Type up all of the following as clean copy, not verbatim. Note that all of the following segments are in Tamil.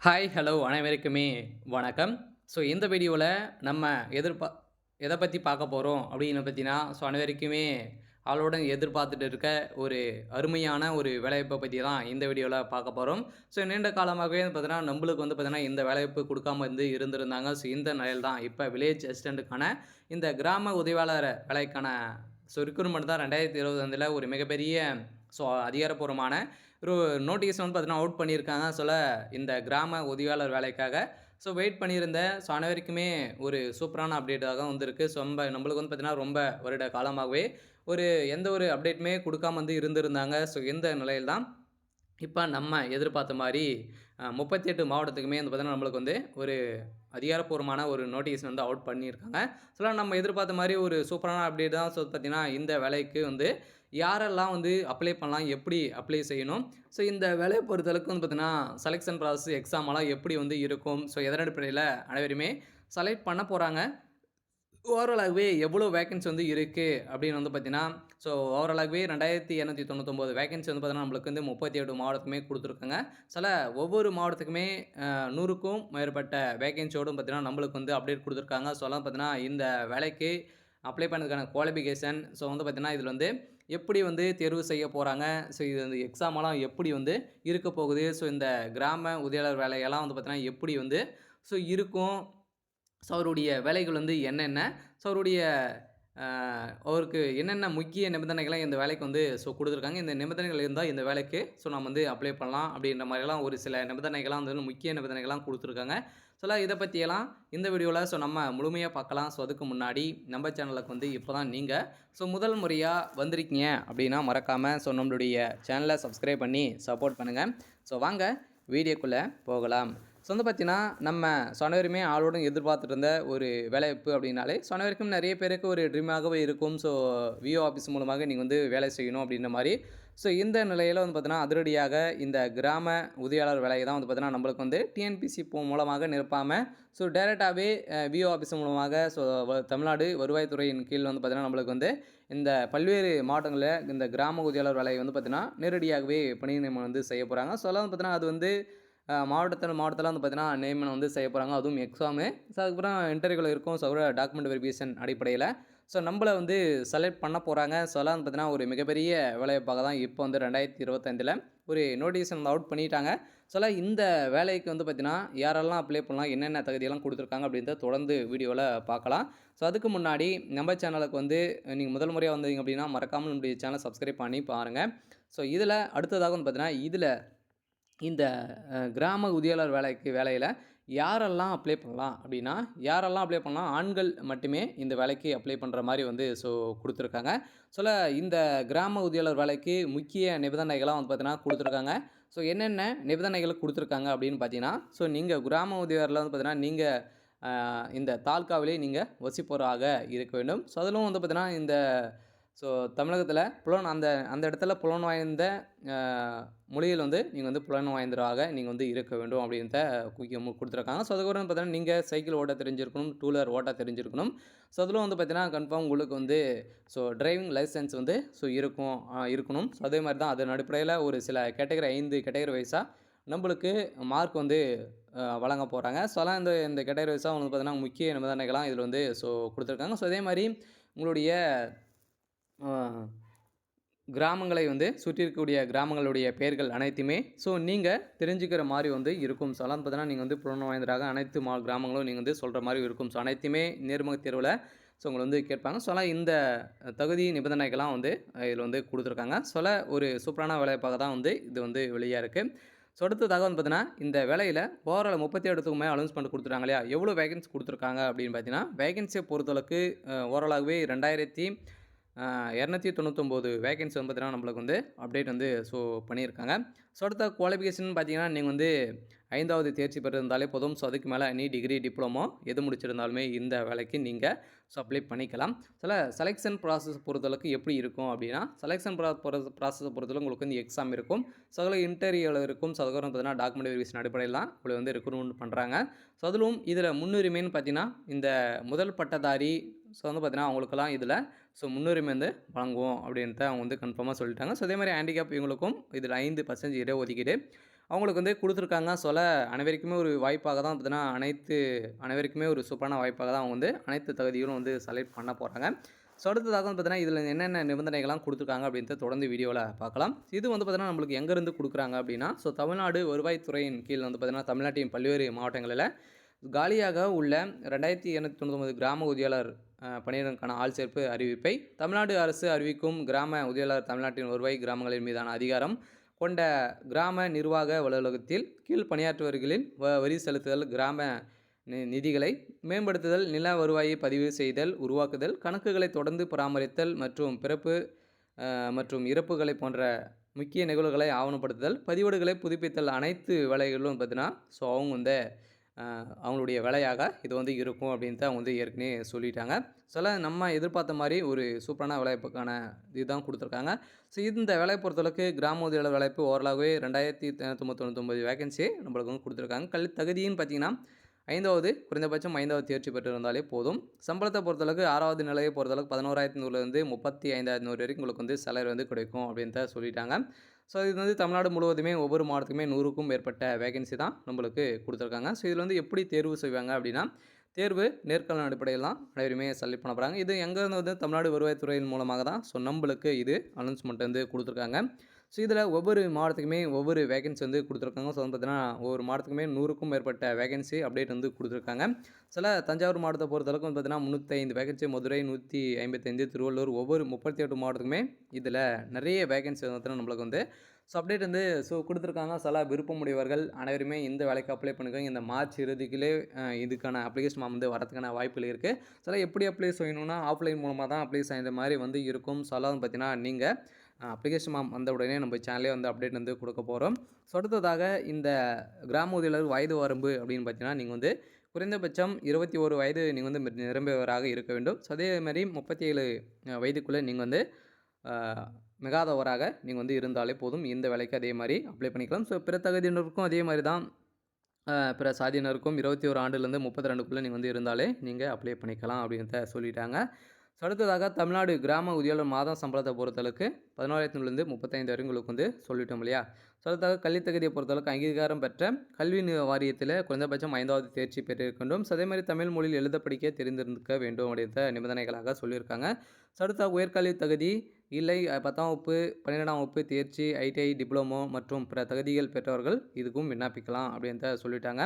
ஹாய், ஹலோ அனைவருக்குமே வணக்கம். இந்த வீடியோல நம்ம எதிர்பா எத பத்தி பார்க்க போறோம் அப்படின்னு பார்த்தீங்கன்னா, அனைவருக்குமே ஆவலுடன் எதிர்பார்த்துட்டு இருக்க ஒரு அருமையான ஒரு வேலைவாய்ப்ப பத்தி தான் இந்த வீடியோல பார்க்க போறோம். நீண்ட காலமாகவே பார்த்தீங்கன்னா, நம்பளுக்கு பார்த்தீங்கன்னா, இந்த வேலைவாய்ப்பு குடுக்காம இருந்திருந்தாங்க. இந்த நிலையில தான் இப்ப வில்லேஜ் அசிஸ்டன்ட்க்கான இந்த கிராம உதவியாளர் வேலைக்கான ரிக்ரூட்மெண்ட் தான் 2025ல ஒரு மிகப்பெரிய அதிகாரப்பூர்வமான ஒரு நோட்டீஸ் பார்த்தீங்கன்னா, அவுட் பண்ணியிருக்காங்க. இந்த கிராம உதவியாளர் வேலைக்காக வெயிட் பண்ணியிருந்த அனைவருக்குமே ஒரு சூப்பரான அப்டேட்டாக தான் வந்திருக்கு. நம்பளுக்கு பார்த்தீங்கன்னா, ரொம்ப வருட காலமாகவே ஒரு எந்த ஒரு அப்டேட்டுமே குடுக்காம இருந்திருந்தாங்க. இந்த நிலையில தான் இப்ப நம்ம எதிர்பார்த்த மாரி 38 மாவட்டத்துக்குமே பார்த்தீங்கன்னா, நம்மளுக்கு ஒரு அதிகாரப்பூர்வமான ஒரு நோட்டீஸ் அவுட் பண்ணியிருக்காங்க. நம்ம எதிர்பார்த்த மாரி ஒரு சூப்பரான அப்டேட் தான். பார்த்தீங்கன்னா, இந்த வேலைக்கு யாரெல்லாம் அப்ளை பண்ணலாம்? எப்படி அப்ளை செய்யணும்? இந்த வேலைய பொறுத்தளவுக்கு பார்த்தீங்கன்னா, செலக்ஷன் ப்ராசஸ் எக்ஸாம்லாம் எப்படி இருக்கும்? எதன் அடிப்படையில அனைவருமே செலக்ட் பண்ண போறாங்க? ஓவராலாகவே எவ்வளோ வேக்கன்சி இருக்கு அப்படின்னு பார்த்தீங்கன்னா, ஓவராலாகவே 2299 வேக்கன்சி பார்த்தீங்கன்னா, நம்மளுக்கு 38 மாவட்டத்துக்குமே குடுத்துருக்காங்க. ஒவ்வொரு மாவட்டத்துக்குமே 100க்கும் மேற்பட்ட வேக்கன்சியோடும் பார்த்தீங்கன்னா, நம்மளுக்கு அப்டேட் குடுத்துருக்காங்க. பார்த்தீங்கன்னா, இந்த வேலைக்கு அப்ளை பண்ணதுக்கான குவாலிஃபிகேஷன் பார்த்தீங்கன்னா, இதில எப்படி தேர்வு செய்ய போறாங்க? இது எக்ஸாம்லாம் எப்படி இருக்க போகுது? இந்த கிராம உதவியாளர் வேலையெல்லாம் பார்த்தீங்கன்னா, எப்படி இருக்கும்? அவருடைய வேலைகள் என்னென்ன? அவருடைய அ அவருக்கு என்னென்ன முக்கிய நிபந்தனைகள்லாம் இந்த வேலைக்கு குடுத்துருக்காங்க. இந்த நிபந்தனைகள் இருந்தா இந்த வேலைக்கு நம்ம அப்ளை பண்ணலாம் அப்படின்ற மாரிலாம் ஒரு சில நிபந்தனைகள்லாம் முக்கிய நிபந்தனைகள்லாம் குடுத்துருக்காங்க. இத பத்தியெல்லாம் இந்த வீடியோல நம்ம முழுமையா பார்க்கலாம். அதுக்கு முன்னாடி நம்ம சேனலுக்கு இப்ப தான் நீங்க முதல் முறையா வந்திருக்கீங்க அப்படின்னா மறக்காம நம்மளுடைய சேனல சப்ஸ்கிரைப் பண்ணி சப்போர்ட் பண்ணுங்க. வாங்க வீடியோக்குள்ள போகலாம். பார்த்தீங்கன்னா, நம்ம அனைவருமே ஆவலுடன் எதிர்பார்த்துட்டு இருந்த ஒரு வேலைவாய்ப்பு அப்படின்னாலே, அனைவருக்கும் நெறைய பேருக்கு ஒரு ட்ரீமாகவே இருக்கும். விஓ ஆஃபீஸ் மூலமாக நீங்க வேலை செய்யணும் அப்படின்ற மாரி. இந்த நிலையில பார்த்தீங்கன்னா, அதிரடியாக இந்த கிராம உதவியாளர் வேலைய தான் பார்த்தீங்கன்னா, நம்மளுக்கு டிஎன்பிசி மூலமாக நிரப்பாம, டைரக்ட்டாவே விஓ ஆஃபீஸ் மூலமாக தமிழ்நாடு வருவாய்த்துறையின் கீழ் பார்த்தீங்கன்னா, நம்மளுக்கு இந்த பல்வேறு மாவட்டங்கள்ல இந்த கிராம உதவியாளர் வேலைய பார்த்தீங்கன்னா, நேரடியாகவே பணி நியமனம் செய்ய போறாங்க. அதெல்லாம் பார்த்தீங்கன்னா, அது மாவட்டத்தில பார்த்தீங்கன்னா, நியமனம் செய்ய போறாங்க. அதுவும் எக்ஸாமு. அதுக்கப்புறம் இன்டர்வியூல இருக்கும். டாக்குமெண்ட் வெரிஃபிகேஷன் அடிப்படையில. நம்பள செலக்ட் பண்ண போறாங்க. அதெல்லாம் பார்த்தீங்கன்னா, ஒரு மிகப்பெரிய வேலைவாய்ப்பாக தான் இப்போ 2025ல ஒரு நோட்டீஸ் அவுட் பண்ணிட்டாங்க. இந்த வேலைக்கு பார்த்தீங்கன்னா, யாரெல்லாம் அப்ளை பண்ணலாம்? என்னென்ன தகுதியெல்லாம் குடுத்துருக்காங்க? அப்படின்றத தொடர்ந்து வீடியோல பார்க்கலாம். அதுக்கு முன்னாடி நம்ம சேனலுக்கு நீங்க முதல் முறையா வந்தீங்க அப்படின்னா, மறக்காம நம்முடைய சேனல சப்ஸ்கிரைப் பண்ணி பாருங்க. இதில அடுத்ததாக பார்த்தீங்கன்னா, இதில இந்த கிராம உதவியாளர் வேலையில யாரெல்லாம் அப்ளை பண்ணலாம் அப்படின்னா, யாரெல்லாம் அப்ளை பண்ணலாம்? ஆண்கள் மட்டுமே இந்த வேலைக்கு அப்ளை பண்ற மாரி குடுத்துருக்காங்க. இந்த கிராம உதவியாளர் வேலைக்கு முக்கிய நிபந்தனைகளா பார்த்தீங்கன்னா குடுத்துருக்காங்க. என்னென்ன நிபந்தனைகள் குடுத்துருக்காங்க அப்படின்னு பார்த்தீங்கன்னா, நீங்க கிராம உதவியாளர்ல பார்த்தீங்கன்னா, நீங்க இந்த தாலுகாவிலே நீங்க வசிப்பவராக இருக்க வேண்டும். அதிலும் பார்த்தீங்கன்னா, இந்த ஸோ தமிழகத்தில அந்த அந்த இடத்துல புலன் வாய்ந்த அ மொழியில் நீங்க புலன் வாய்ந்தவராக நீங்க இருக்க வேண்டும் அப்படின்றத குடுத்துருக்காங்க. அதுக்கப்புறம் பார்த்தீங்கன்னா, நீங்க சைக்கிள் ஓட்ட தெரிஞ்சிருக்கணும், டூ வீலர் ஓட்ட தெரிஞ்சிருக்கணும். அதிலும் பார்த்தீங்கன்னா, கன்ஃபார்ம் உங்களுக்கு டிரைவிங் லைசென்ஸ் இருக்கும் இருக்கணும். அதே மாரி தான் அதன் அடிப்படையில ஒரு சில கேட்டகரி 5 கேட்டகரி வைஸா நம்பளுக்கு மார்க் வழங்க போறாங்க. அதெல்லாம் இந்த இந்த கேட்டகரி வைஸா பார்த்தீங்கன்னா, முக்கிய நிபந்தனைகள்லாம் இதில குடுத்துருக்காங்க. அதே மாரி உங்களுடைய ஆ. கிராமங்களை சுற்றி இருக்கக்கூடிய கிராமங்களுடைய பெயர்கள் அனைத்துமே நீங்க தெரிஞ்சுக்கிற மாரி இருக்கும். அதெல்லாம் பார்த்தீங்கன்னா, நீங்க புலன் வாய்ந்தவராக அனைத்து கிராமங்களும் நீங்க சொல்ற மாரி இருக்கும். அனைத்துமே நேர்முகத் தேர்வுல உங்கள கேட்பாங்க. அதெல்லாம் இந்த தகுதி நிபந்தனைகள்லாம் இதில குடுத்துருக்காங்க. ஒரு சூப்பரான வேலைவாய்ப்பாக தான் இது வெளியா இருக்கு. அடுத்ததாக பார்த்தீங்கன்னா, இந்த வேலையில ஓவரால் 37த்துக்கு மேல அனௌன்ஸ்மென்ட் குடுத்துட்டாங்க இல்லையா? எவ்வளோ வேகன்சி குடுத்துருக்காங்க அப்படின்னு பார்த்தீங்கன்னா, வேகன்சிய பொறுத்தளவுக்கு ஓவராலாகவே 299 வேகன்சி பார்த்தீங்கன்னா, நம்மளுக்கு அப்டேட் பண்ணியிருக்காங்க. அடுத்த குவாலிஃபிகேஷன் பார்த்தீங்கன்னா, நீங்க 5வது தேர்ச்சி பெற்றிருந்தாலே போதும். அதுக்கு மேல எனி டிகிரி, டிப்ளமோ எது முடிச்சிருந்தாலுமே இந்த வேலைக்கு நீங்க அப்ளை பண்ணிக்கலாம். செலக்ஷன் ப்ராசஸ் பொறுத்தளவுக்கு எப்படி இருக்கும் அப்படின்னா, செலக்ஷன் ப்ராசஸ பொறுத்தளவு உங்களுக்கு எக்ஸாம் இருக்கும். அதில இன்டர்வியூல இருக்கும். அதுக்கப்புறம் பார்த்தீங்கன்னா, டாக்குமெண்ட் வெரிஃபிகேஷன் அடிப்படையில தான் உங்கள ரெக்ரூட்மென்ட் பண்றாங்க. அதிலும் இதில முன்னுரிமைன்னு பார்த்தீங்கன்னா, இந்த முதல் பட்டதாரி பார்த்தீங்கன்னா, அவங்களுக்கெல்லாம் இதில முன்னுரிமை வழங்குவோம் அப்படின்ட்டு அவங்க கன்ஃபார்மா சொல்லிட்டாங்க. அதே மாரி ஹேண்டிகேப் இவங்களுக்கும் இதில 5% இடஒதுக்கீடு. அவங்களுக்கு வந்து குடுத்துருக்காங்க. அனைவருக்குமே ஒரு வாய்ப்பாக தான் பார்த்தீங்கன்னா, அனைவருக்குமே ஒரு சூப்பரான வாய்ப்பாக தான் அவங்க வந்து அனைத்து தகுதிகளும் வந்து செலக்ட் பண்ண போறாங்க. அடுத்ததாக வந்து பார்த்தீங்கன்னா, இதில என்னென்ன நிபந்தனைகள்லாம் குடுத்துருக்காங்க அப்படின்றத தொடர்ந்து வீடியோல பார்க்கலாம். இது வந்து பார்த்தீங்கன்னா, நம்மளுக்கு எங்கேருந்து குடுக்குறாங்க அப்படின்னா, தமிழ்நாடு வருவாய்த்துறையின் கீழ் வந்து பார்த்தீங்கன்னா, தமிழ்நாட்டின் பல்வேறு மாவட்டங்களில காலியாக உள்ள 2299 கிராம உதவியாளர் பணியிடங்களுக்கான ஆள் சேர்ப்பு அறிவிப்பை தமிழ்நாடு அரசு அறிவிக்கும். கிராம உதவியாளர் தமிழ்நாட்டின் வருவாய் கிராமங்களின் மீதான அதிகாரம் கொண்ட கிராம நிர்வாக அலுவலகத்தில் கீழ் பணியாற்றுபவர்களின் வரி செலுத்துதல், கிராம நிதிகளை மேம்படுத்துதல், நில வருவாயை பதிவு செய்தல், உருவாக்குதல், கணக்குகளை தொடர்ந்து பராமரித்தல் மற்றும் பிறப்பு மற்றும் இறப்புகளை போன்ற முக்கிய நிகழ்வுகளை ஆவணப்படுத்துதல், பதிவேடுகளை புதுப்பித்தல் அனைத்து வேலைகளும் பார்த்தீங்கன்னா, அவங்க வந்து அவங்களுடைய வேலையாக இது வந்து இருக்கும் அப்படின்ட்டு அவங்க வந்து ஏற்கனவே சொல்லிட்டாங்க. நம்ம எதிர்பார்த்த மாரி ஒரு சூப்பரான வேலைவாய்ப்புக்கான இதுதான் குடுத்துருக்காங்க. இந்த வேலைய பொறுத்தளவுக்கு கிராம உதவியாளர் வேலைவாய்ப்பு ஓரளவு 2999 வேக்கன்சி நம்மளுக்கு வந்து குடுத்துருக்காங்க. கல்வி தகுதின்னு பார்த்தீங்கன்னா, 5வது குறைந்தபட்சம் 5வது தேர்ச்சி பெற்றிருந்தாலே போதும். சம்பளத்த பொறுத்தளவுக்கு 6வது நிலைய பொறுத்தளவுக்கு 11,100லேருந்து 35,100 வரைக்கும் உங்களுக்கு வந்து சேலரி வந்து கிடைக்கும் அப்படின்ட்டு சொல்லிட்டாங்க. இது வந்து தமிழ்நாடு முழுவதுமே ஒவ்வொரு மாவட்டத்துக்குமே 100க்கும் மேற்பட்ட வேகன்சி தான் நம்மளுக்கு குடுத்துருக்காங்க. இதில வந்து எப்படி தேர்வு செய்வாங்க அப்படின்னா, தேர்வு நேர்காணல் அடிப்படையில் தான் அனைவருமே செலக்ட் பண்ண போறாங்க. இது எங்கேருந்து வந்து தமிழ்நாடு வருவாய்த்துறையின் மூலமாக தான் நம்மளுக்கு இது அனௌன்ஸ்மெண்ட் வந்து குடுத்துருக்காங்க. இதில ஒவ்வொரு மாவட்டத்துக்குமே ஒவ்வொரு வேகன்சி வந்து குடுத்துருக்காங்க. வந்து பார்த்தீங்கன்னா, ஒவ்வொரு மாவட்டத்துக்குமே 100க்கும் மேற்பட்ட வேகன்சி அப்டேட் வந்து குடுத்துருக்காங்க. தஞ்சாவூர் மாவட்டத்த பொறுத்தளவுக்கு வந்து பார்த்தீங்கன்னா, 305 வேகன்சி, மதுரை 155, திருவள்ளூர் ஒவ்வொரு 38 மாவட்டத்துக்குமே இதில நிறைய வேகன்சி வந்து பார்த்தீங்கன்னா, நம்மளுக்கு வந்து அப்டேட் வந்து குடுத்துருக்காங்க. விருப்பமுடையவர்கள் அனைவருமே இந்த வேலைக்கு அப்ளை பண்ணிக்கோங்க. இந்த மார்ச் இறுதிக்குள்ளே இதுக்கான அப்ளிகேஷன் ஃபார்ம் வந்து வரதுக்கான வாய்ப்புகள் இருக்கு. எப்படி அப்ளை செய்யணும்னா, ஆஃப்லைன் மூலமா தான் அப்ளை செய்ற மாரி வந்து இருக்கும். வந்து பார்த்தீங்கன்னா, நீங்க அப்ளிகேஷன் ஃபார்ம் வந்த உடனே நம்ம சேனல்லே வந்து அப்டேட் வந்து கொடுக்க போகிறோம். அடுத்ததாக இந்த கிராம உதவியாளர் வயது வரம்பு அப்படின்னு பார்த்தீங்கன்னா, நீங்கள் வந்து குறைந்தபட்சம் 21 வயது நீங்கள் வந்து நிரம்பியவராக இருக்க வேண்டும். அதேமாரி 37 வயதுக்குள்ளே நீங்கள் வந்து மிகாதவராக நீங்கள் வந்து இருந்தாலே போதும். இந்த வேலைக்கு அதே மாரி அப்ளை பண்ணிக்கலாம். பிற தகுதியினருக்கும் அதே மாரி தான். பிற சாதியினருக்கும் 21 ஆண்டுலேருந்து 32க்குள்ளே நீங்கள் வந்து இருந்தாலே நீங்கள் அப்ளை பண்ணிக்கலாம் அப்படின்றத சொல்லிட்டாங்க. அடுத்ததாக தமிழ்நாடு கிராம உதவியாளர் மாதம் சம்பளத்தை பொறுத்தளவுக்கு 14,000லேருந்து 35 வரை உங்களுக்கு வந்து சொல்லிட்டோம் இல்லையா? அடுத்ததாக கல்வி தகுதியை பொறுத்தளவுக்கு அங்கீகாரம் பெற்ற கல்வி வாரியத்தில் குறைந்தபட்சம் 5வது தேர்ச்சி பெற்றிருக்க வேண்டும். அதே மாதிரி தமிழ் மொழியில் எழுத படிக்க தெரிந்திருக்க வேண்டும் அப்படின்ற நிபந்தனைகளாக சொல்லியிருக்காங்க. அடுத்ததாக உயர்கல்வி தகுதி இல்லை 10ஆம் வகுப்பு 12ஆம் வகுப்பு தேர்ச்சி, ஐடிஐ, டிப்ளமோ மற்றும் பிற தகுதிகள் பெற்றவர்கள் இதுக்கும் விண்ணப்பிக்கலாம் அப்படின்றத சொல்லிட்டாங்க.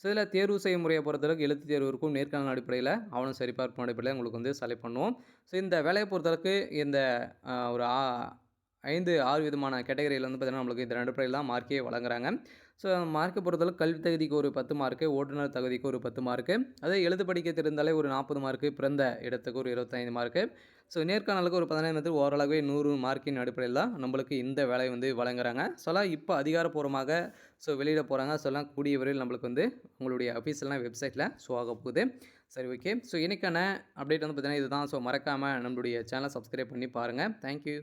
இதில் தேர்வு செய்யும் முறையை பொறுத்தளவுக்கு எழுத்து தேர்வு இருக்கும். நேர்காணல் அடிப்படையில் ஆவணம் சரிபார்ப்பு அடிப்படையில் உங்களுக்கு வந்து செலக்ட் பண்ணுவோம். இந்த வேலையை பொறுத்தளவுக்கு இந்த ஒரு 5, 6 விதமான கேட்டகரியில் வந்து பார்த்தீங்கன்னா, நம்மளுக்கு இந்த அடிப்படையில் தான் மார்க்கே வழங்குறாங்க. மார்க்கை பொறுத்தளவுக்கு கல்வி தகுதிக்கு ஒரு 10 மார்க்கு, ஓட்டுநர் தகுதிக்கு ஒரு 10 மார்க்கு, அதே எழுத படிக்க தெரிந்தாலே ஒரு 40 மார்க்கு, பிறந்த இடத்துக்கு ஒரு 25 மார்க்கு, நேர்காணலுக்கு ஒரு 15 மீட்டர் ஓரளவே 100 மார்க்கின் அடிப்படையில் தான் நம்மளுக்கு இந்த வேலை வந்து வழங்குறாங்க. இப்போ அதிகாரப்பூர்வமாக வெளியிட போகிறாங்க. கூடிய விரைவில் நம்மளுக்கு வந்து உங்களுடைய அஃபீஷியலான வெப்சைட்டில் ஆக போகுது. ஓகே. இன்னைக்கான அப்டேட் வந்து பார்த்தீங்கன்னா இதுதான். மறக்காமல் நம்மளுடைய சேனலை சப்ஸ்கிரைப் பண்ணி பாருங்கள். தேங்க்யூ.